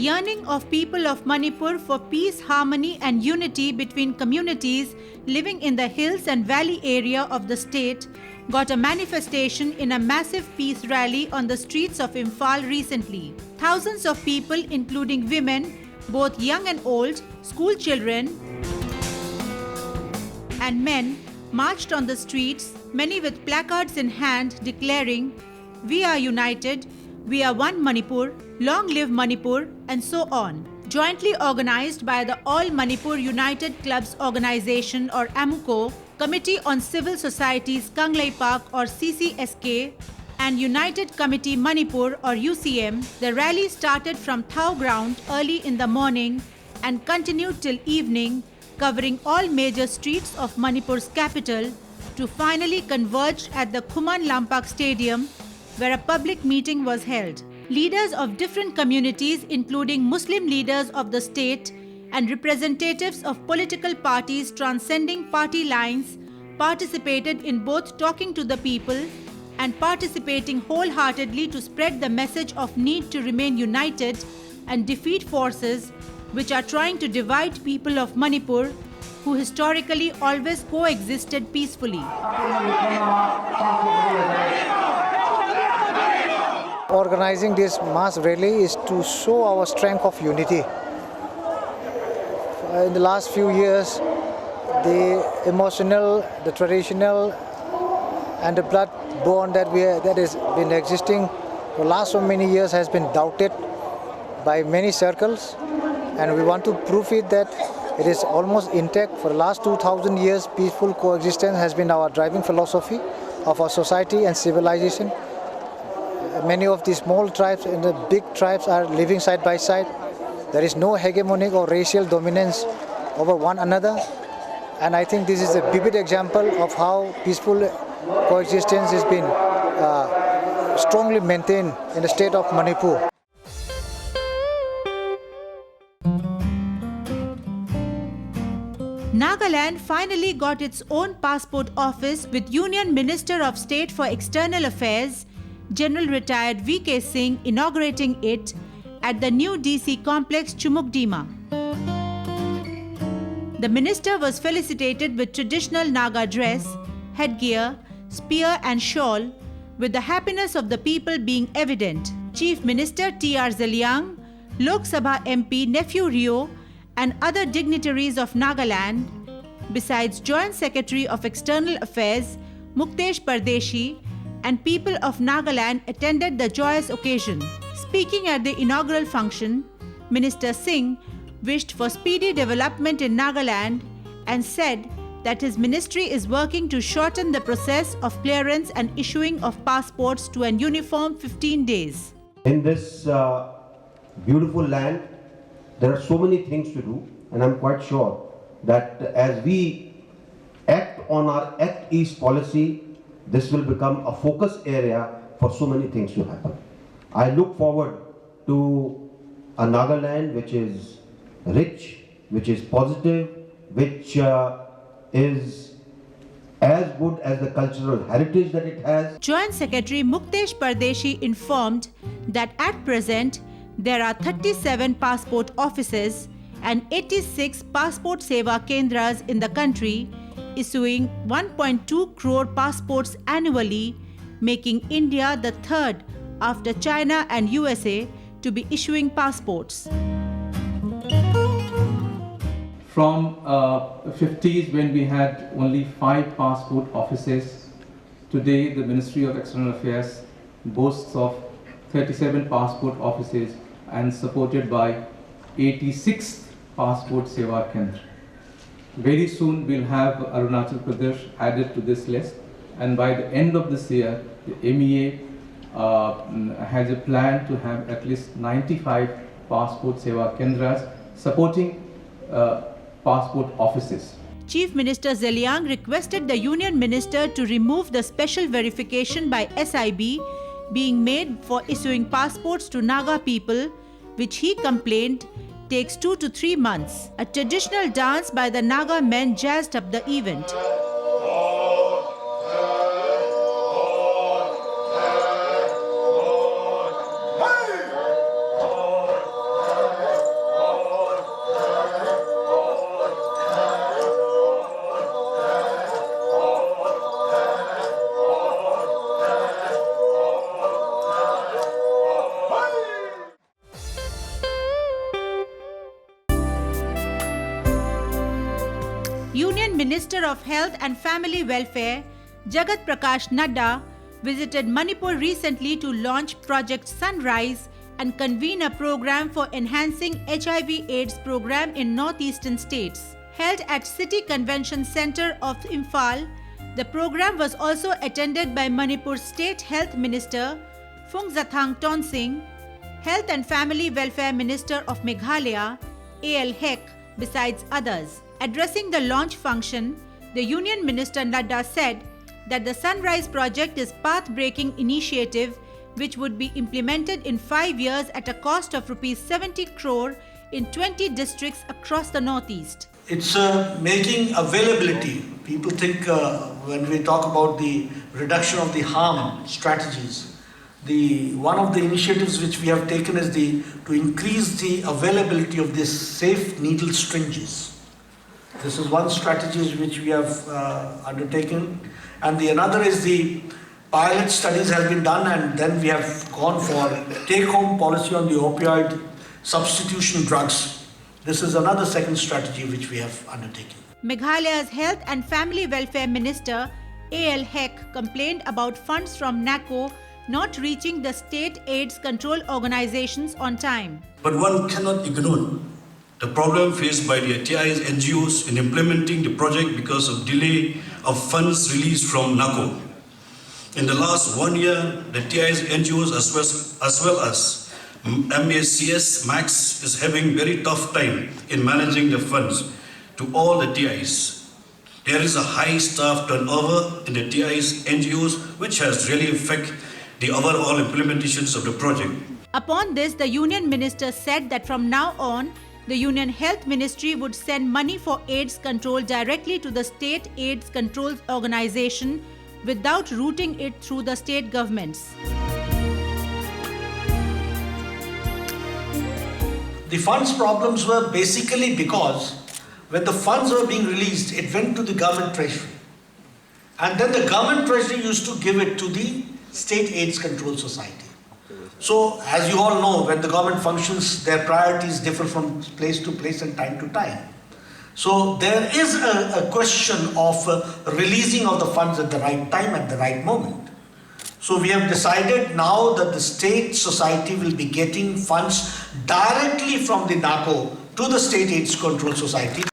yearning of people of Manipur for peace, harmony and unity between communities living in the hills and valley area of the state got a manifestation in a massive peace rally on the streets of Imphal recently. Thousands of people, including women, both young and old, school children and men, marched on the streets, many with placards in hand declaring, "We are united, we are one Manipur, long live Manipur," and so on. Jointly organized by the All Manipur United Clubs Organization or AMUCO, Committee on Civil Societies Kanglei Park or CCSK, and United Committee Manipur or UCM, the rally started from Thao ground early in the morning and continued till evening, covering all major streets of Manipur's capital to finally converge at the Khuman Lampak Stadium, where a public meeting was held. Leaders of different communities, including Muslim leaders of the state and representatives of political parties transcending party lines, participated in both talking to the people and participating wholeheartedly to spread the message of need to remain united and defeat forces which are trying to divide people of Manipur who historically always coexisted peacefully. Organizing this mass rally is to show our strength of unity. In the last few years, the emotional, the traditional, and the blood bond that has been existing for the last so many years has been doubted by many circles, and we want to prove it that it is almost intact. For the last 2000 years, peaceful coexistence has been our driving philosophy of our society and civilization. Many of the small tribes and the big tribes are living side by side. There is no hegemonic or racial dominance over one another, and I think this is a vivid example of how peaceful coexistence has been strongly maintained in the state of Manipur. Nagaland finally got its own passport office with Union Minister of State for External Affairs, General Retired V.K. Singh, inaugurating it at the new DC complex Chumukdima. The minister was felicitated with traditional Naga dress, headgear, spear and shawl, with the happiness of the people being evident. Chief Minister T.R. Zeliang, Lok Sabha MP Nephew Rio, and other dignitaries of Nagaland, besides Joint Secretary of External Affairs Muktesh Pardeshi, and people of Nagaland attended the joyous occasion. Speaking at the inaugural function, Minister Singh wished for speedy development in Nagaland and said that his ministry is working to shorten the process of clearance and issuing of passports to an uniform 15 days. In this beautiful land, there are so many things to do, and I'm quite sure that as we act on our Act East policy, this will become a focus area for so many things to happen. I look forward to a Nagaland which is rich, which is positive, which is as good as the cultural heritage that it has. Joint Secretary Muktesh Pardeshi informed that at present there are 37 passport offices and 86 passport seva kendras in the country, issuing 1.2 crore passports annually, making India the third after China and USA to be issuing passports. From 50s, when we had only 5 passport offices, today the Ministry of External Affairs boasts of 37 passport offices and supported by 86 passport seva kendra. Very soon we'll have Arunachal Pradesh added to this list, and by the end of this year, the MEA has a plan to have at least 95 passport seva kendras supporting passport offices. Chief Minister Zeliang requested the Union Minister to remove the special verification by SIB being made for issuing passports to Naga people, which he complained takes 2 to 3 months. A traditional dance by the Naga men jazzed up the event. Minister of Health and Family Welfare, Jagat Prakash Nadda, visited Manipur recently to launch Project Sunrise and convene a program for enhancing HIV/AIDS program in northeastern states. Held at City Convention Centre of Imphal, the program was also attended by Manipur State Health Minister Phungzathang Tonsing, Health and Family Welfare Minister of Meghalaya, A.L. Hek, besides others. Addressing the launch function, the Union Minister Nadda said that the Sunrise project is path-breaking initiative which would be implemented in 5 years at a cost of Rs 70 crore in 20 districts across the northeast. It's making availability. People think when we talk about the reduction of the harm strategies, one of the initiatives which we have taken is to increase the availability of these safe needle syringes. This is one strategy which we have undertaken, and the another is the pilot studies have been done, and then we have gone for take-home policy on the opioid substitution drugs. This is another second strategy which we have undertaken. Meghalaya's Health and Family Welfare Minister A.L. Hek complained about funds from NACO not reaching the state AIDS control organizations on time. But one cannot ignore the problem faced by the TI's NGOs in implementing the project because of delay of funds released from NACO. In the last 1 year, the TI's NGOs as well as MACS Max is having very tough time in managing the funds to all the TIs. There is a high staff turnover in the TI's NGOs, which has really affected the overall implementations of the project. Upon this, the Union Minister said that from now on, the Union Health Ministry would send money for AIDS control directly to the State AIDS Control Organization without routing it through the state governments. The funds problems were basically because when the funds were being released, it went to the government treasury. And then the government treasury used to give it to the State AIDS Control Society. So, as you all know, when the government functions, their priorities differ from place to place and time to time. So, there is a question of releasing of the funds at the right time, at the right moment. So, we have decided now that the state society will be getting funds directly from the NACO to the State AIDS Control Society.